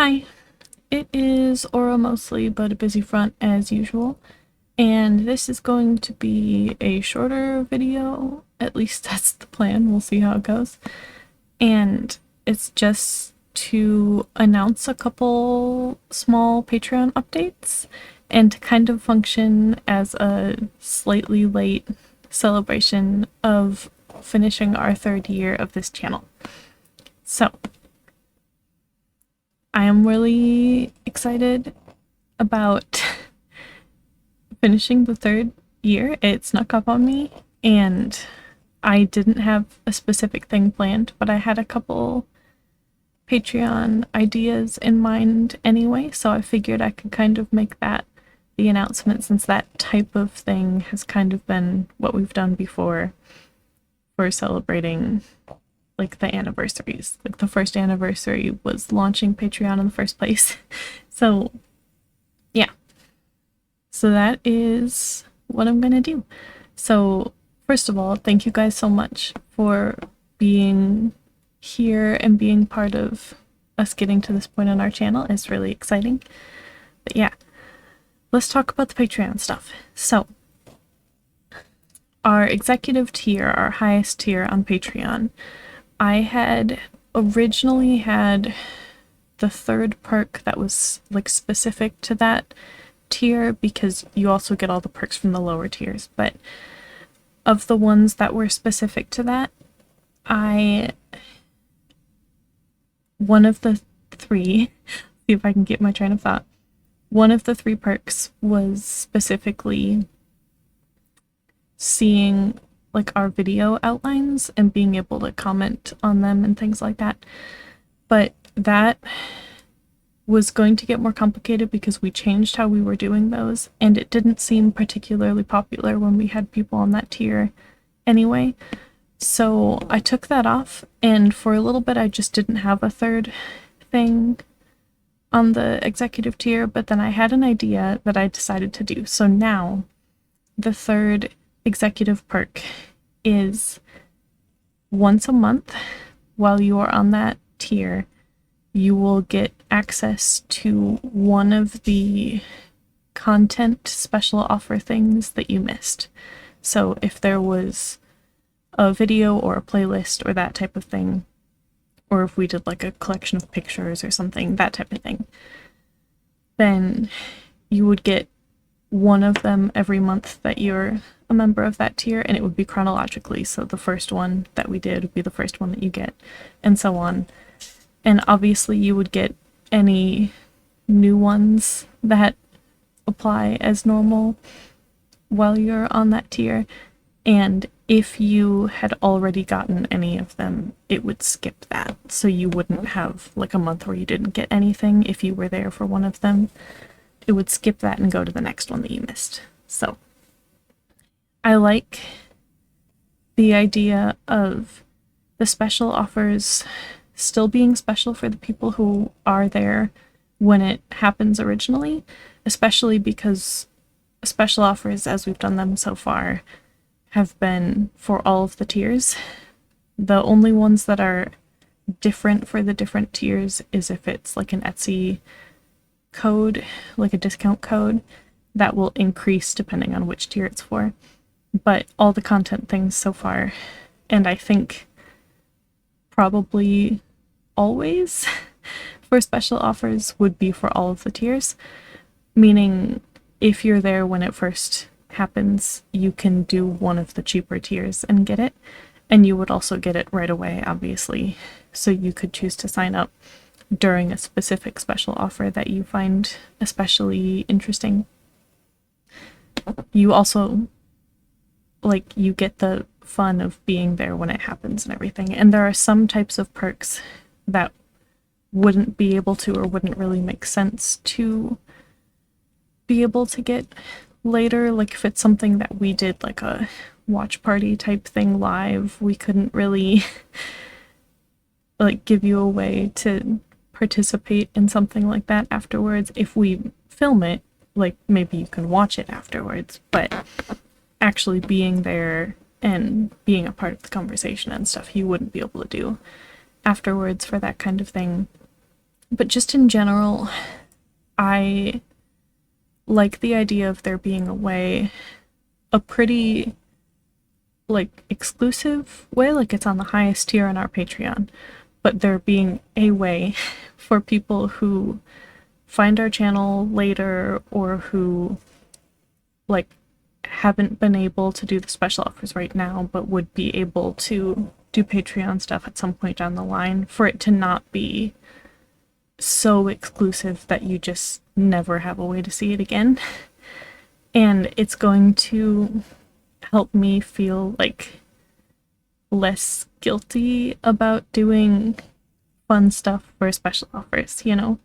Hi, it is Aura mostly, but a busy front as usual. And this is going to be a shorter video, at least that's the plan, we'll see how it goes. And it's just to announce a couple small Patreon updates and to kind of function as a slightly late celebration of finishing our third year of this channel. So, I am really excited about finishing the third year. It snuck up on me, and I didn't have a specific thing planned, but I had a couple Patreon ideas in mind anyway, so I figured I could kind of make that the announcement, since that type of thing has kind of been what we've done before for celebrating like the anniversaries. Like the first anniversary was launching Patreon in the first place. So yeah. So that is what I'm gonna do. So first of all, thank you guys so much for being here and being part of us getting to this point on our channel. It's really exciting. But yeah, let's talk about the Patreon stuff. So our executive tier, our highest tier on Patreon, I had originally had the third perk that was like specific to that tier, because you also get all the perks from the lower tiers, but of the ones that were specific to that, one of the three, see if I can get my train of thought, one of the three perks was specifically seeing like our video outlines and being able to comment on them and things like that. But that was going to get more complicated because we changed how we were doing those, and it didn't seem particularly popular when we had people on that tier anyway. So I took that off, and for a little bit I just didn't have a third thing on the executive tier, but then I had an idea that I decided to do. So now the third executive perk is once a month while you are on that tier, you will get access to one of the content special offer things that you missed. So if there was a video or a playlist or that type of thing, or if we did like a collection of pictures or something, that type of thing, then you would get one of them every month that you're a member of that tier, and it would be chronologically. So the first one that we did would be the first one that you get, and so on. And obviously you would get any new ones that apply as normal while you're on that tier. And if you had already gotten any of them, it would skip that. So you wouldn't have like a month where you didn't get anything if you were there for one of them. It would skip that and go to the next one that you missed. So I like the idea of the special offers still being special for the people who are there when it happens originally, especially because special offers, as we've done them so far, have been for all of the tiers. The only ones that are different for the different tiers is if it's like an Etsy code, like a discount code, that will increase depending on which tier it's for. But all the content things so far, and I think probably always for special offers, would be for all of the tiers, meaning if you're there when it first happens, you can do one of the cheaper tiers and get it, and you would also get it right away, obviously. So you could choose to sign up during a specific special offer that you find especially interesting. You also, like, you get the fun of being there when it happens and everything. And there are some types of perks that wouldn't be able to, or wouldn't really make sense to be able to get later. Like if it's something that we did like a watch party type thing live, we couldn't really like give you a way to participate in something like that afterwards. If we film it, like maybe you can watch it afterwards, but actually being there and being a part of the conversation and stuff, you wouldn't be able to do afterwards for that kind of thing. But just in general, I like the idea of there being a pretty, like, exclusive way, like it's on the highest tier on our Patreon, but there being a way for people who find our channel later or who, like, haven't been able to do the special offers right now, but would be able to do Patreon stuff at some point down the line, for it to not be so exclusive that you just never have a way to see it again. And it's going to help me feel like less guilty about doing fun stuff for special offers, you know?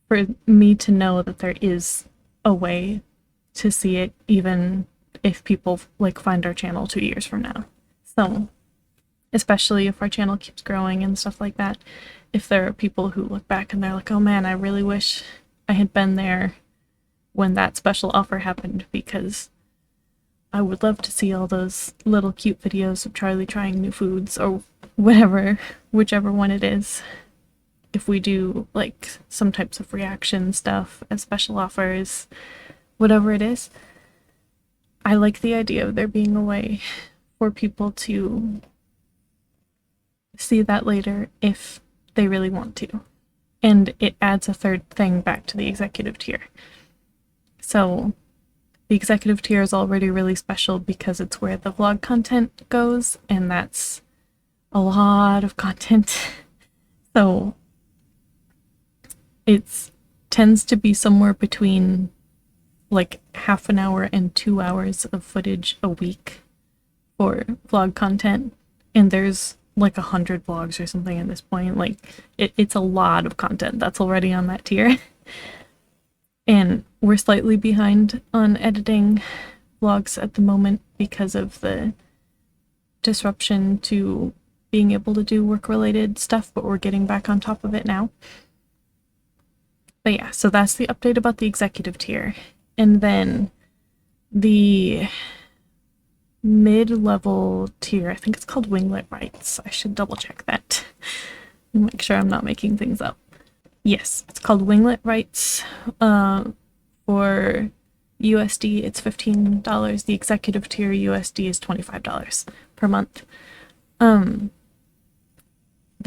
For me to know that there is a way to see it, even if people like find our channel 2 years from now. So, especially if our channel keeps growing and stuff like that, if there are people who look back and they're like, oh man, I really wish I had been there when that special offer happened, because I would love to see all those little cute videos of Charlie trying new foods or whatever, whichever one it is. If we do like some types of reaction stuff as special offers, whatever it is, I like the idea of there being a way for people to see that later if they really want to. And it adds a third thing back to the executive tier. So the executive tier is already really special because it's where the vlog content goes, and that's a lot of content. So it tends to be somewhere between like half an hour and 2 hours of footage a week for vlog content, and there's like 100 vlogs or something at this point. Like it's a lot of content that's already on that tier. And we're slightly behind on editing vlogs at the moment because of the disruption to being able to do work-related stuff, but we're getting back on top of it now. But yeah, so that's the update about the executive tier. And then the mid-level tier, I think it's called Winglet Rights. I should double check that. Make sure I'm not making things up. Yes, it's called Winglet Rights. For USD, it's $15. The executive tier USD is $25 per month. The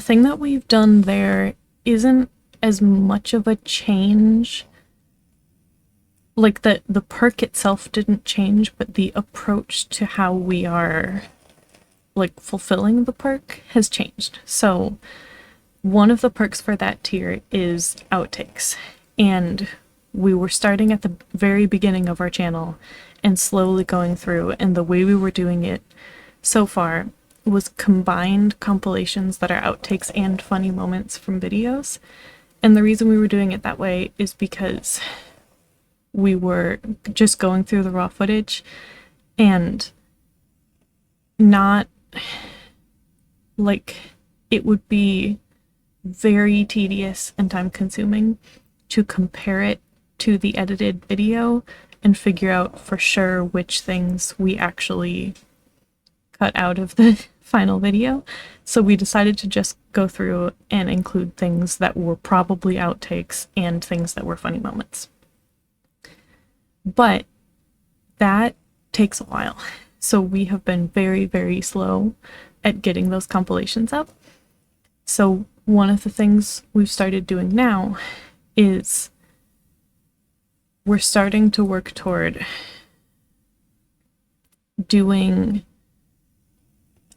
thing that we've done there isn't as much of a change. Like the perk itself didn't change, but the approach to how we are like fulfilling the perk has changed. So one of the perks for that tier is outtakes, and we were starting at the very beginning of our channel and slowly going through, and the way we were doing it so far was combined compilations that are outtakes and funny moments from videos. And the reason we were doing it that way is because we were just going through the raw footage and not, like, it would be very tedious and time consuming to compare it to the edited video and figure out for sure which things we actually cut out of the final video. So we decided to just go through and include things that were probably outtakes and things that were funny moments. But that takes a while. So we have been very, very slow at getting those compilations up. So one of the things we've started doing now is we're starting to work toward doing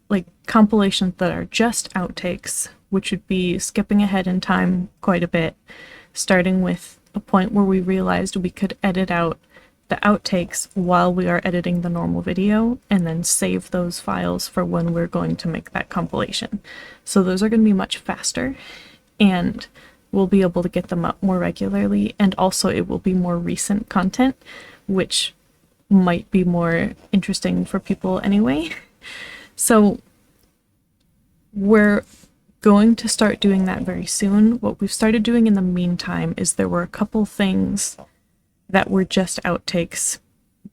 like compilations that are just outtakes, which would be skipping ahead in time quite a bit, starting with a point where we realized we could edit out the outtakes while we are editing the normal video, and then save those files for when we're going to make that compilation. So those are going to be much faster, and we'll be able to get them up more regularly, and also it will be more recent content, which might be more interesting for people anyway. So we're going to start doing that very soon. What we've started doing in the meantime is there were a couple things that were just outtakes,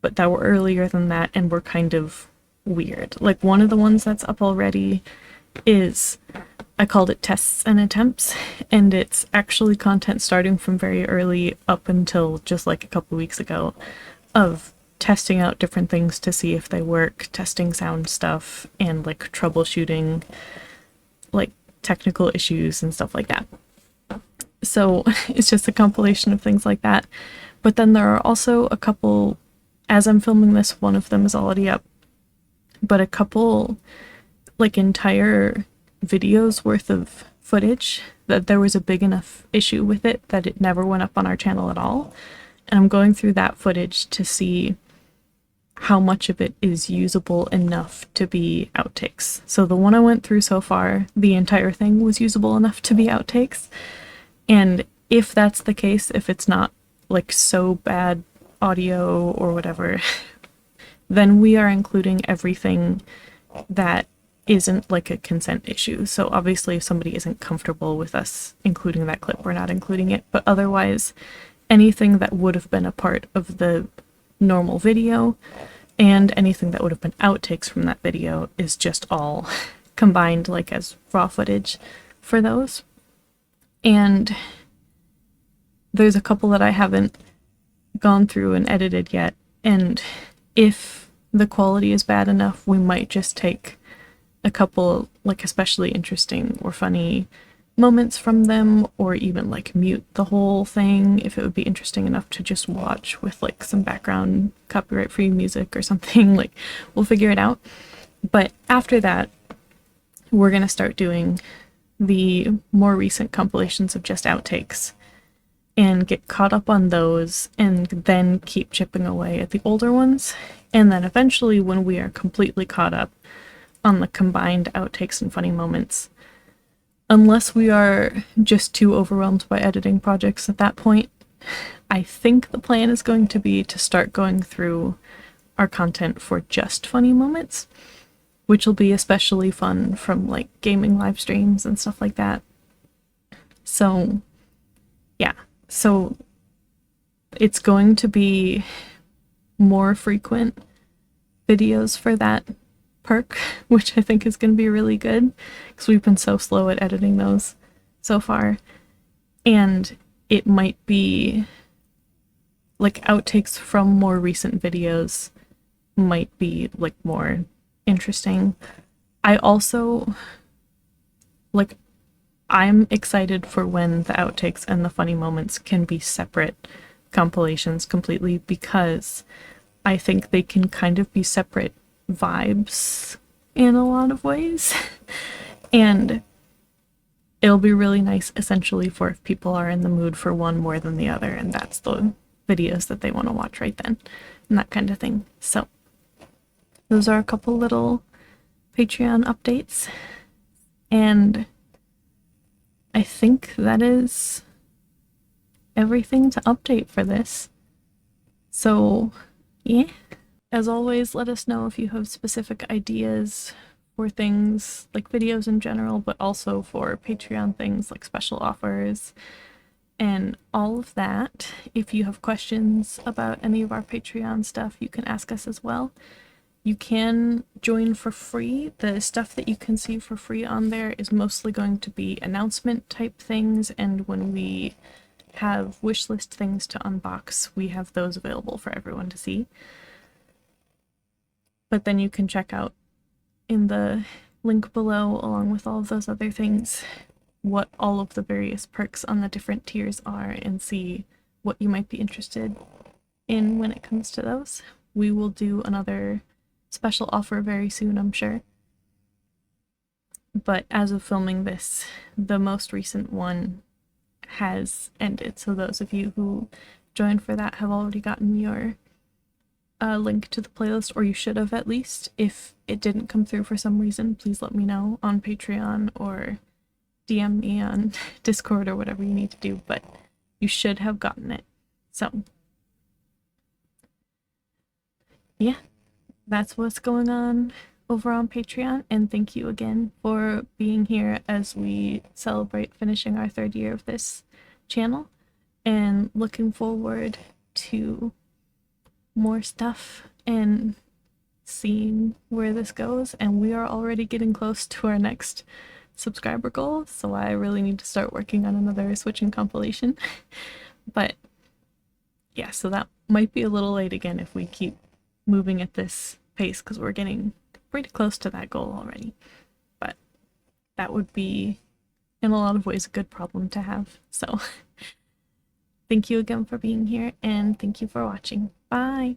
but that were earlier than that and were kind of weird. Like one of the ones that's up already is I called it Tests and Attempts, and it's actually content starting from very early up until just like a couple weeks ago of testing out different things to see if they work, testing sound stuff, and like troubleshooting like technical issues and stuff like that. So it's just a compilation of things like that. But then there are also a couple, as I'm filming this, one of them is already up, but a couple like entire videos worth of footage that there was a big enough issue with it that it never went up on our channel at all. And I'm going through that footage to see how much of it is usable enough to be outtakes. So the one I went through so far, the entire thing was usable enough to be outtakes. And if that's the case, if it's not like so bad audio or whatever, then we are including everything that isn't like a consent issue. So obviously if somebody isn't comfortable with us including that clip, we're not including it. But otherwise, anything that would have been a part of the normal video and anything that would have been outtakes from that video is just all combined like as raw footage for those. And there's a couple that I haven't gone through and edited yet, and if the quality is bad enough, we might just take a couple like especially interesting or funny moments from them, or even like mute the whole thing if it would be interesting enough to just watch with like some background copyright free music or something. Like we'll figure it out. But after that, we're gonna start doing the more recent compilations of just outtakes and get caught up on those, and then keep chipping away at the older ones. And then eventually, when we are completely caught up on the combined outtakes and funny moments, unless we are just too overwhelmed by editing projects at that point, I think the plan is going to be to start going through our content for just funny moments, which will be especially fun from like gaming live streams and stuff like that. So yeah, so it's going to be more frequent videos for that perk, which I think is going to be really good because we've been so slow at editing those so far. And it might be like outtakes from more recent videos might be like more interesting. I also like, I'm excited for when the outtakes and the funny moments can be separate compilations completely, because I think they can kind of be separate vibes in a lot of ways. And it'll be really nice essentially for if people are in the mood for one more than the other, and that's the videos that they want to watch right then, and that kind of thing. So those are a couple little Patreon updates, and I think that is everything to update for this. So yeah, as always, let us know if you have specific ideas for things like videos in general, but also for Patreon things like special offers and all of that. If you have questions about any of our Patreon stuff, you can ask us as well. You can join for free. The stuff that you can see for free on there is mostly going to be announcement type things, and when we have wishlist things to unbox, we have those available for everyone to see. But then you can check out in the link below, along with all of those other things, what all of the various perks on the different tiers are, and see what you might be interested in when it comes to those. We will do another special offer very soon, I'm sure. But as of filming this, the most recent one has ended, so those of you who joined for that have already gotten your link to the playlist, or you should have at least. If it didn't come through for some reason, please let me know on Patreon or DM me on Discord or whatever you need to do, but you should have gotten it. So yeah, that's what's going on over on Patreon, and thank you again for being here as we celebrate finishing our 3rd year of this channel, and looking forward to more stuff and seeing where this goes. And we are already getting close to our next subscriber goal, so I really need to start working on another switching compilation. But yeah, so that might be a little late again if we keep moving at this pace, because we're getting pretty close to that goal already. But that would be, in a lot of ways, a good problem to have. So thank you again for being here, and thank you for watching. Bye!